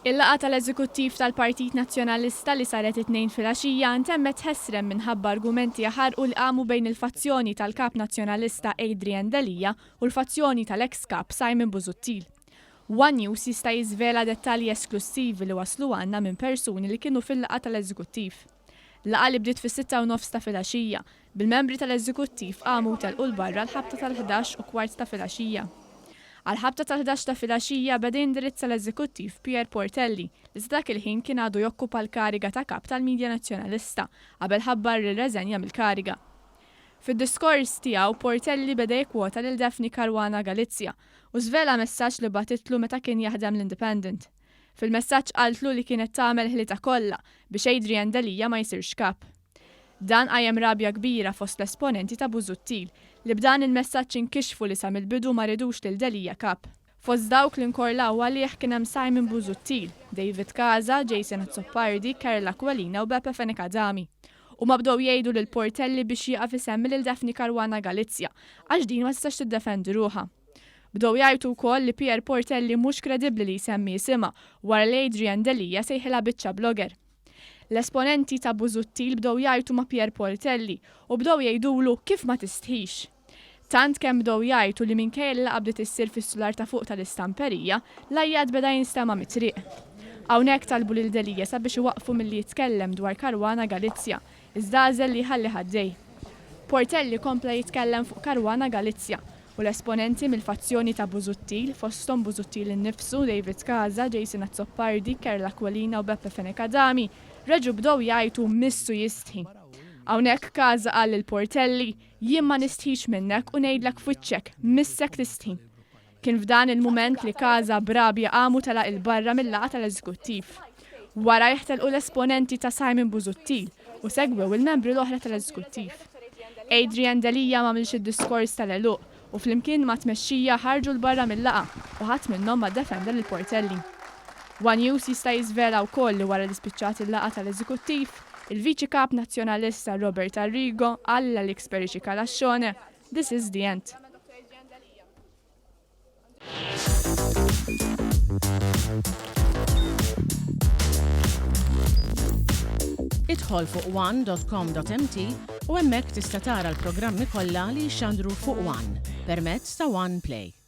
Il-laqgħa tal-Eżekuttiv tal-Partit Nazzjonalista li saret it-tnejn filgħaxija ntemmet ħesrem minħabba argumenti jaħarqu li qamu bejn il-fazzjoni tal-Kap Nazzjonalista Adrian Delija u l-fazzjoni tal-ex kap Simon Busuttil. One News jista' jiżvela dettalji esklusivi li waslu għandna minn persuni li kienu fil-laqgħa tal-Eżekuttiv. Laqgħa li bdiet fis-6:30 ta' filgħaxija bil-membri tal-Eżekuttiv qamu telqu l-barra l-ħabta tal-11:15 ta' filgħaxija. Għal-ħabta tal-11 ta' filgħaxija beda jindirizza l-Eżekuttiv Pier Portelli li dak il-ħin kien għadu jokkupa l-kariga ta' kap tal-Midja Nazzjonalista qabel ħabbar ir-reżenja mill-kariga. Fid-diskors tiegħu Portelli beda jikkwota lil Daphne Caruana Galizia u żvela messaġġ li batitlu meta kien jaħdem l-Independent. Fil-messaġġ qaltlu li kienet tagħmel ħlieta kollha biex Adrian Delija ma jsirx kap. Dan qajjem rabja kbira fost l-esponenti ta' Busuttil li b'dan il-messaġġ inkixfu li sa mill-bidu ma ridux lil Delija kap. Fost dawk li nkorlaw għalih kien hemm Simon Busuttil, David Kaza, Jason Azzoppardi, Karla Kwalina u Beppe Fenikadami. U ma bdew jgħidu lil Portelli biex jieqaf isemmi lil Daphne Caruana Galizia għax din ma tistax tiddefendi ruħha. Bdew jgħidu wkoll li Pier Portelli mhux kredibbli li jsemmi isimha wara li Adrian Delija sejħilha biċċa blogger. L-esponenti ta' Busuttil bdew jgħidu ma' Pier Portelli u bdew jgħidulu kif ma tistħix. Tant kemm bdew jgħidu li minkejja li qabdet issir fis-sular ta' fuq tal-istamperija, l-ajjad beda jinstema' mit-triq. Hawnhekk talbu lil Delija sabiex iwaqfu milli jitkellem dwar Caruana Galizia, iżda għażel li ħalli ħaddej. Portelli kompla jitkellem fuq Caruana Galizia u l-esponenti mill-fazzjoni ta' Busuttil, fosthom Busuttil innifsu, David Kaza, Jason Azzoppardi, Karla Kwalina u Beppe Fenikadami, reġu bdew jgħidu missu jistħi. Hawnhekk Kaza qal lil Portelli jien ma nistħix minnek u ngħidlek f'wiċċek missek tistħi. Kien f'dan il-mument li Kaza brabja qamu telaq il-barra mill-laqgħa tal-Eżekuttiv. Wara jeħtelqu l-esponenti ta' Simon Busuttil u segwew il-membri l-oħra tal-Eżekuttiv. Adrian Delija m'għamilx id-diskors tal-għeluq u flimkien ma' tmexxija ħarġu l-barra mill-laqgħa u ħadd minnhom ma ddefenda lil Portelli. One News jista' jiżvela wkoll li wara li spiċċat il-laqgħa tal-Eżekuttiv, il-Viċi Kap Nazzjonalista Robert Arrigo qal l-Experici Kalaxxone, "This is the end." Idħol fuq one.com.mt u hemmhekk tista' tara l-programmi kollha li jxandru fuq One permezz ta' One Play.